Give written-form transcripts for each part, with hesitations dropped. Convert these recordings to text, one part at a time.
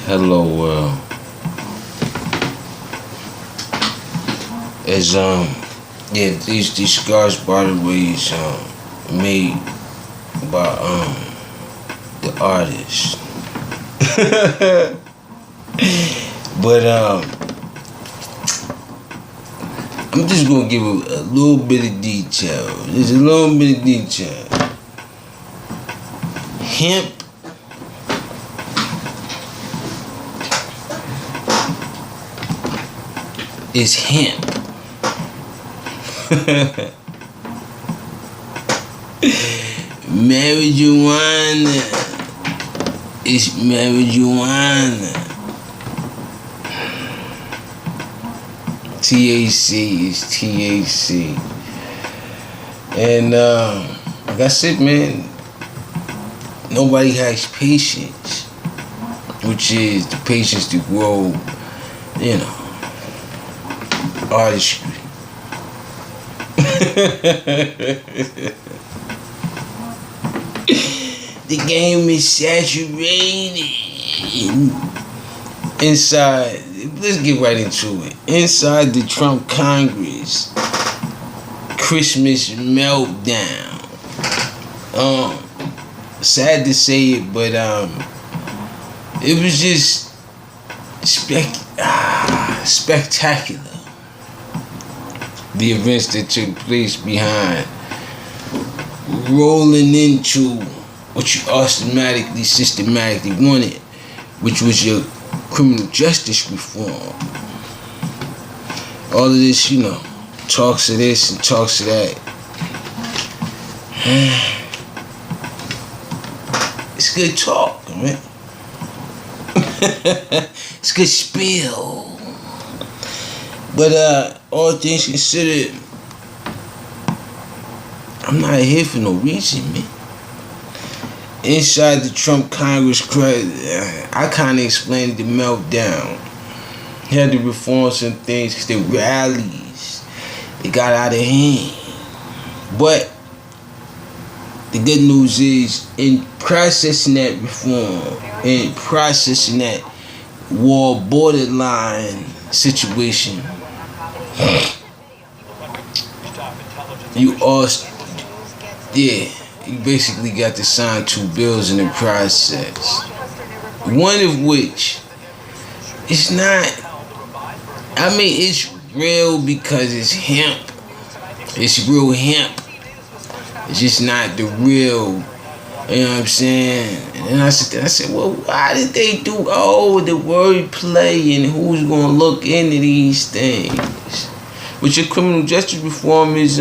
Hello world. As these scars by the way is made by the artist. But I'm just gonna give a little bit of detail. Just a little bit of detail. Hemp is hemp. Marijuana is marijuana. THC is THC. And like I said, man, nobody has patience, which is the patience to grow, artistry. The game is saturated inside. Let's get right into it. Inside the Trump Congress, Christmas meltdown. Sad to say it, but it was just spectacular. The events that took place behind rolling into what you systematically wanted, which was your criminal justice reform. All of this, talks of this and talks of that. It's good talk, man. It's good spill. But all things considered, I'm not here for no reason, man. Inside the Trump Congress, I kind of explained the meltdown. He had to reform some things because the rallies, they got out of hand. But the good news is, in processing that reform, in processing that war borderline situation, you basically got to sign 2 bills in the process. One of which is not, it's real because it's hemp. It's real hemp. It's just not the real, you know what I'm saying? And I said, well, why did they do the word play and who's gonna look into these things? Which your criminal justice reform is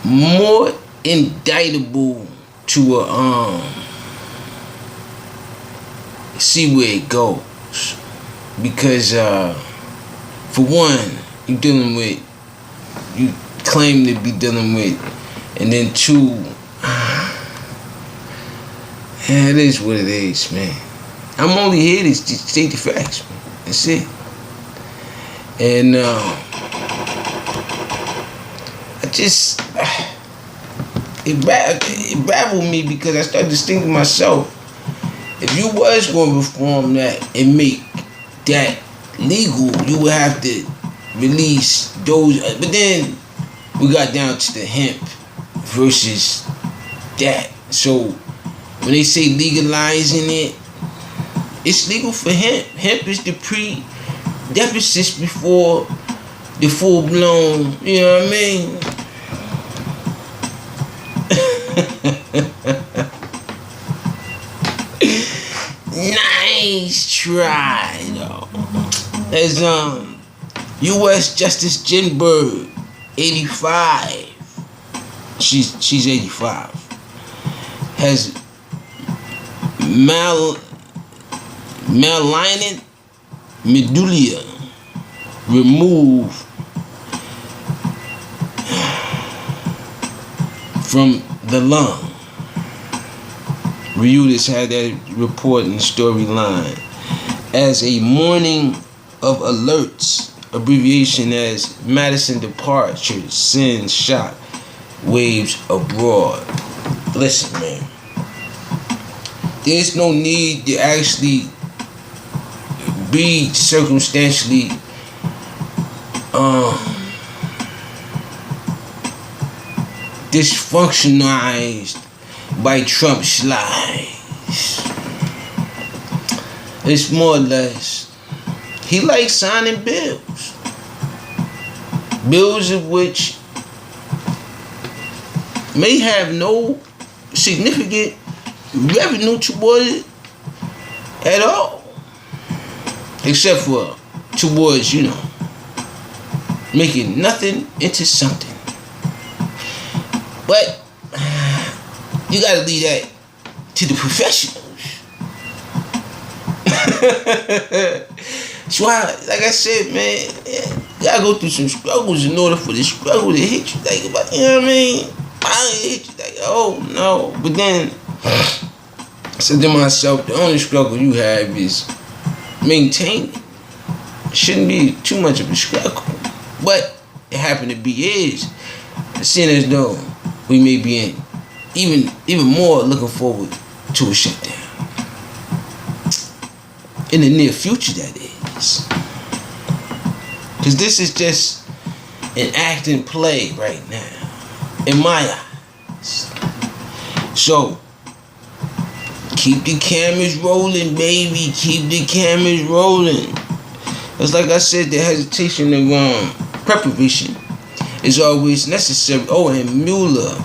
more indictable to see where it goes. Because for one, you claim to be dealing with, and then 2, it is what it is, man. I'm only here to state the facts, man. That's it. And it baffled me because I started to think to myself, if you was going to reform that and make that legal, you would have to release those. But then we got down to the hemp versus that. So when they say legalizing it, it's legal for hemp. Hemp is the pre-deficits before the full-blown, you know what I mean? Nice try, though. As U.S. Justice Ginsburg, 85. She's 85. Has malign medulla removed from the lung. Reuters had that report in the storyline as a morning of alerts, abbreviation as Madison departure sends shock waves abroad. Listen, man. There's no need to actually be circumstantially dysfunctionalized by Trump's lies. It's more or less, he likes signing bills. Bills of which may have no significant revenue toward it at all. Except for towards, making nothing into something. But you gotta leave that to the professionals. That's why, like I said, man, you gotta go through some struggles in order for the struggle to hit you. Like, you know what I mean? I hit you like, oh no. But then I said to myself, the only struggle you have is maintaining. It shouldn't be too much of a struggle. But it happened to be is, seeing as though we may be in even more looking forward to a shutdown. In the near future, that is. Because this is just an acting play right now, in my eyes. So, keep the cameras rolling, baby. Keep the cameras rolling. It's like I said, the hesitation of preparation is always necessary. Oh, and Mueller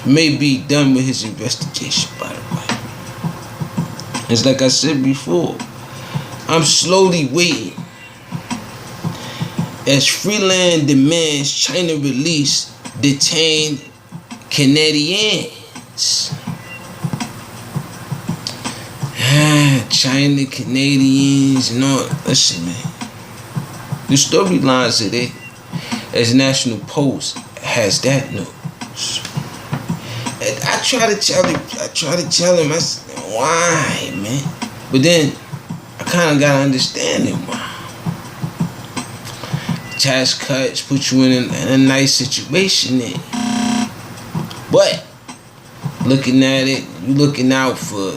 may be done with his investigation, by the way. It's like I said before, I'm slowly waiting as Freeland demands China release detained Canadians. China, Canadians, and all. Listen, man. The storylines of it, as National Post has that news. And I try to tell him, I said, why, man? But then I kind of got to understand him why. Tax cuts put you in a nice situation there. But looking at it, you looking out for,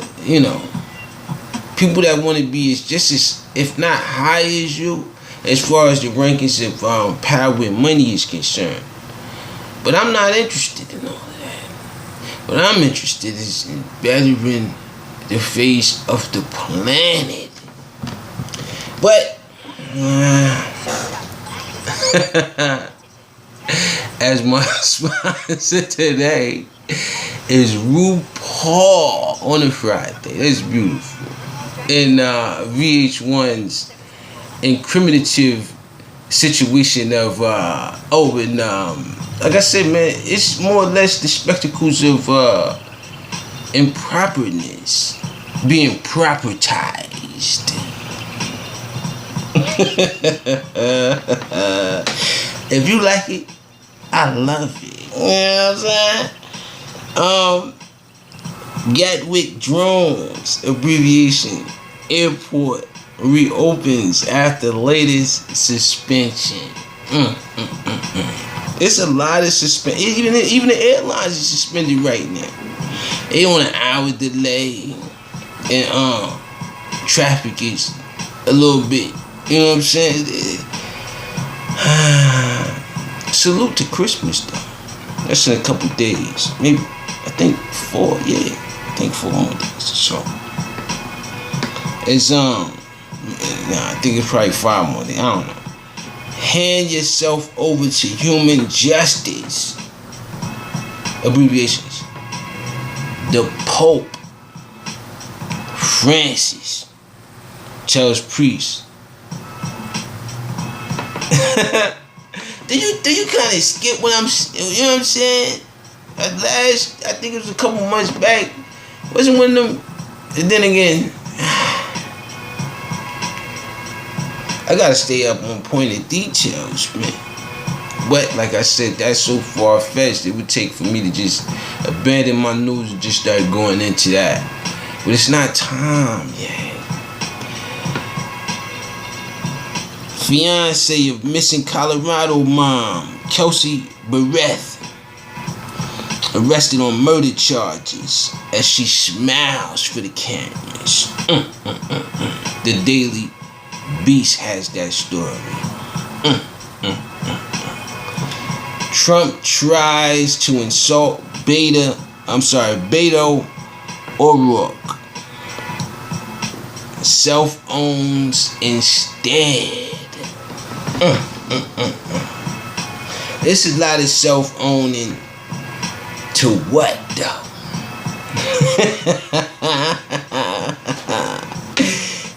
people that want to be just as, if not high as you, as far as the rankings of power and money is concerned. But I'm not interested in all of that. What I'm interested is in bettering the face of the planet. But as my sponsor today is RuPaul on a Friday. That's beautiful. In VH1's incriminative situation of like I said, man, it's more or less the spectacles of improperness being propertized. If you like it, I love it. You know what I'm saying? Gatwick Drones, abbreviation, airport reopens after latest suspension. It's a lot of suspension. Even the airlines are suspended right now. They on an hour delay, and traffic is a little bit. You know what I'm saying? Salute to Christmas though. That's in a couple days. Maybe I think 4. Yeah, I think 4 more days. So it's I think it's probably 5 more days. I don't know. Hand yourself over to human justice. Abbreviations. The Pope Francis tells priests. Do you kind of skip what I'm, you know what I'm saying? At last, I think it was a couple months back. Wasn't one of them. And then again, I gotta stay up on pointed details, man. But like I said, that's so far-fetched. It would take for me to just abandon my news and just start going into that. But it's not time yet. Fiance of missing Colorado mom, Kelsey Bereth, arrested on murder charges as she smiles for the cameras. The Daily Beast has that story. Trump tries to insult Beto O'Rourke. Self-owns instead. There's a lot of self-owning. To what though?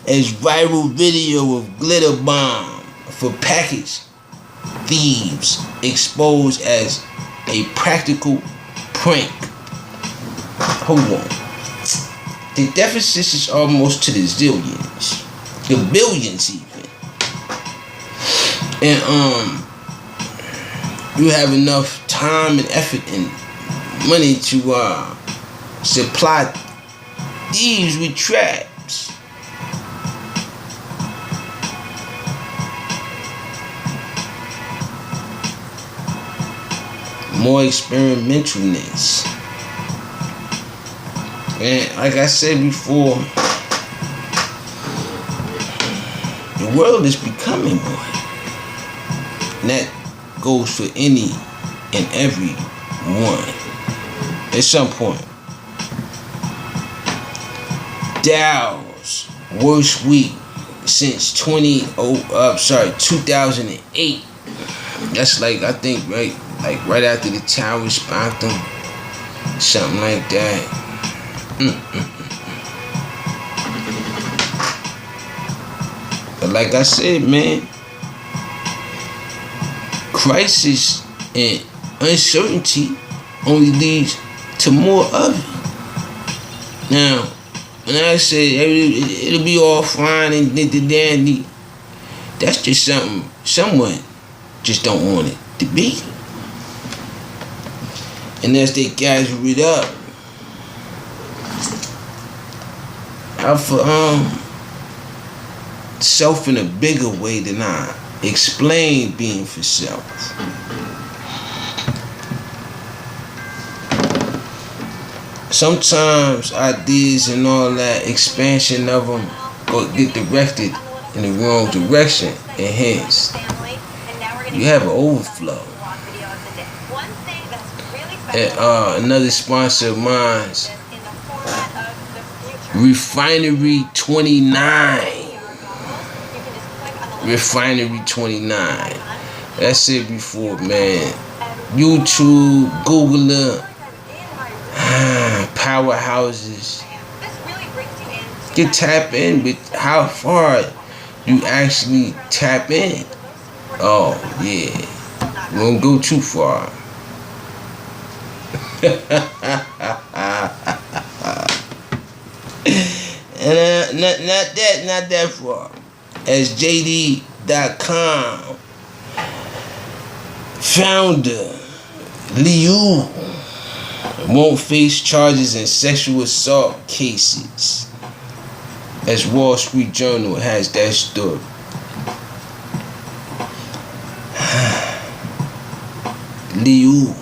As viral video of glitter bomb for package thieves exposed as a practical prank. Hold on. The deficit is almost to the zillions. The billions even. And you have enough time and effort and money to supply thieves with traps. More experimentalness. And like I said before, the world is becoming one. And that goes for any and every one. At some point. Dow's worst week since 2008. That's like, I think, right after the tower spawned them. Something like that. But like I said, man, crisis and uncertainty only leads to more of it. Now, when I say it'll be all fine and dandy, that's just something someone just don't want it to be. And as they gather it up, how for self in a bigger way than I explain being for self. Sometimes ideas and all that expansion of them get directed in the wrong direction, and hence you have an overflow. And another sponsor of mine's Refinery 29. Refinery 29. That's it before, man. YouTube, Googler, powerhouses. You tap in with how far you actually tap in. Oh yeah, we don't go too far. And not that far. As JD.com founder Liu won't face charges in sexual assault cases, as Wall Street Journal has that story. Liu.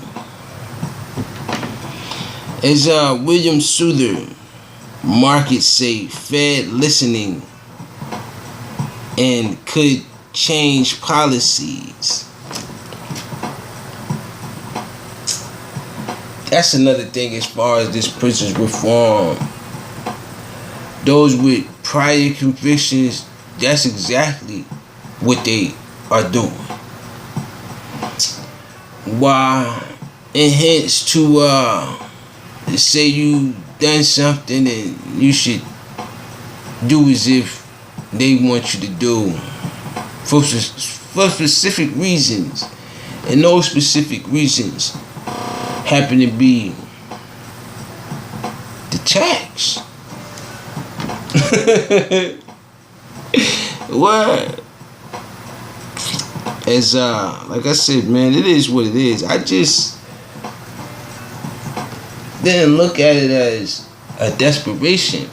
As William Souther, markets say Fed listening and could change policies. That's another thing as far as this prisoners reform. Those with prior convictions, that's exactly what they are doing. Why? And hence to say you done something and you should do as if they want you to do for specific reasons, and those specific reasons happen to be the tax. What? As like I said, man, it is what it is. I just didn't look at it as a desperation,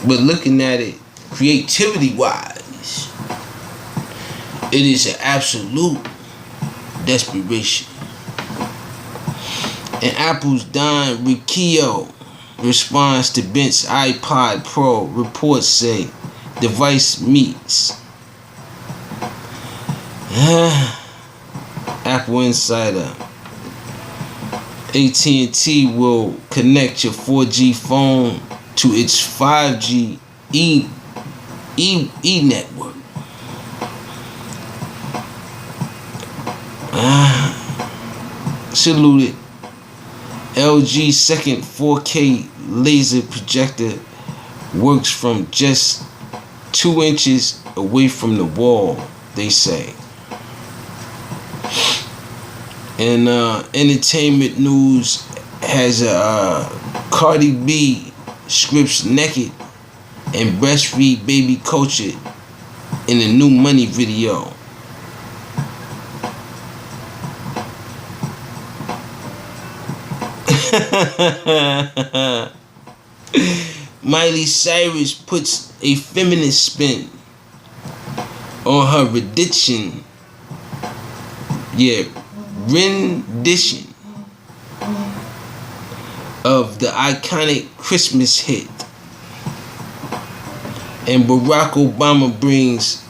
but looking at it creativity wise, it is an absolute desperation. And Apple's Don Riccio responds to Bent's iPod Pro. Reports say device meets. Apple Insider. AT&T will connect your 4G phone to its 5G E network. Saluted. LG second 4K laser projector works from just 2 inches away from the wall, they say. And entertainment news has Cardi B strips naked and breastfeed baby Culture in a new Money video. Miley Cyrus puts a feminist spin on her rendition of the iconic Christmas hit. And Barack Obama brings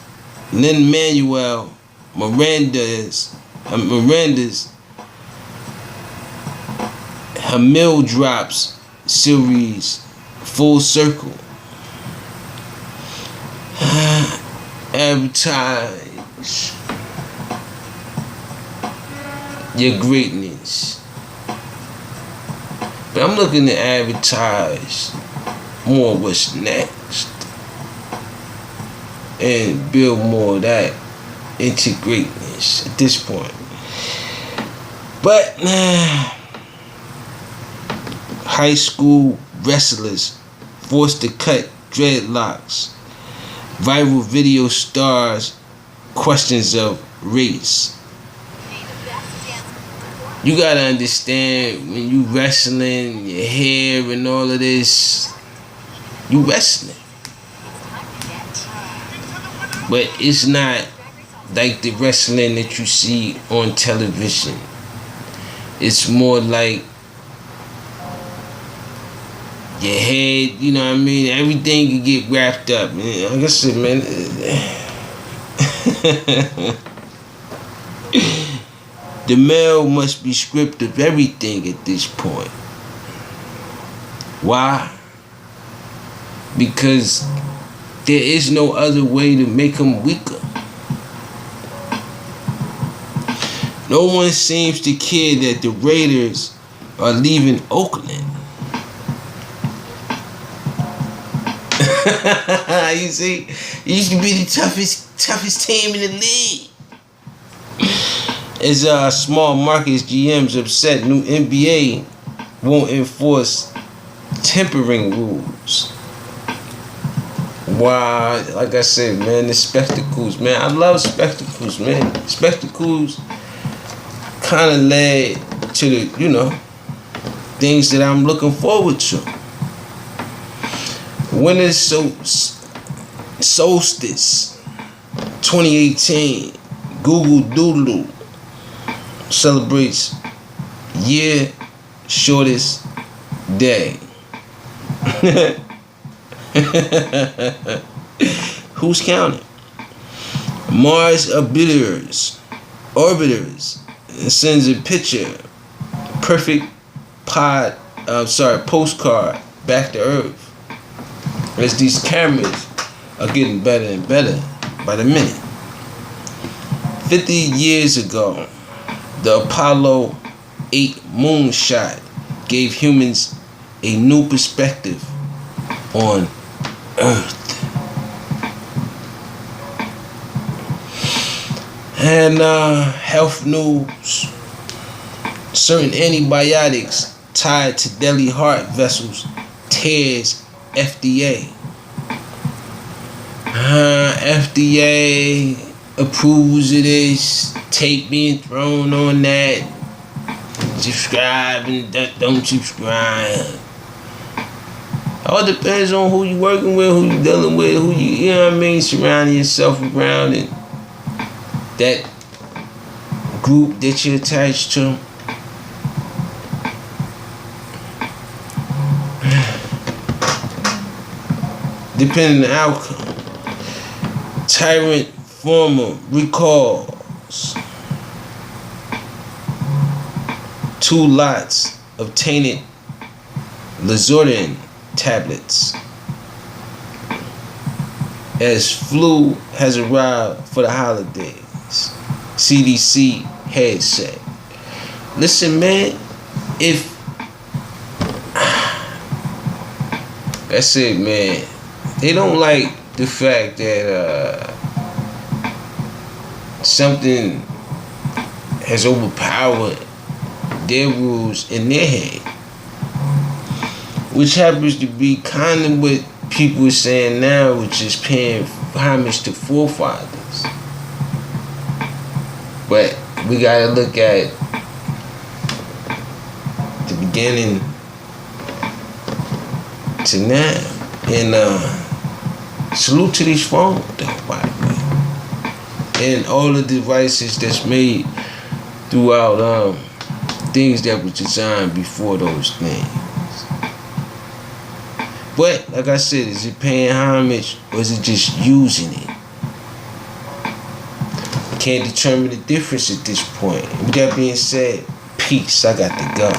Lin-Manuel Miranda's Hamil Drops series full circle. Advertise your greatness. But I'm looking to advertise more what's next and build more of that into greatness at this point. But high school wrestlers forced to cut dreadlocks. Viral video stars questions of race. You gotta understand, when you wrestling, your hair and all of this, you wrestling. But it's not like the wrestling that you see on television. It's more like your head, you know what I mean? Everything can get wrapped up. Man, like I said, man. The male must be stripped of everything at this point. Why? Because there is no other way to make him weaker. No one seems to care that the Raiders are leaving Oakland. You see, it used to be the toughest team in the league. As small markets GMs upset, new NBA won't enforce tampering rules. Wow, like I said, man, the spectacles, man. I love spectacles, man. Spectacles kind of led to the, things that I'm looking forward to. Winter Solstice 2018, Google Doodle celebrates year shortest day. Who's counting? Mars orbiters sends a picture, perfect postcard back to Earth. As these cameras are getting better and better by the minute. 50 years ago, the Apollo 8 moonshot gave humans a new perspective on Earth. And health news. Certain antibiotics tied to deadly heart vessels tears FDA. FDA approves of this. Tape being thrown on that. Subscribe and don't subscribe. All depends on who you working with, who you dealing with, who you know what I mean, surrounding yourself around, and that group that you're attached to. depending on the outcome. Tyrant former recalls 2 lots of tainted Lizordin tablets as flu has arrived for the holidays. CDC head said. Listen, man, if that's it, man. They don't like the fact that something has overpowered their rules in their head, which happens to be kind of what people are saying now, which is paying homage to forefathers. But we gotta look at the beginning to now. And salute to these phones, though, by the way. And all the devices that's made throughout things that were designed before those things. But, like I said, is it paying homage or is it just using it? Can't determine the difference at this point. With that being said, peace. I got to go.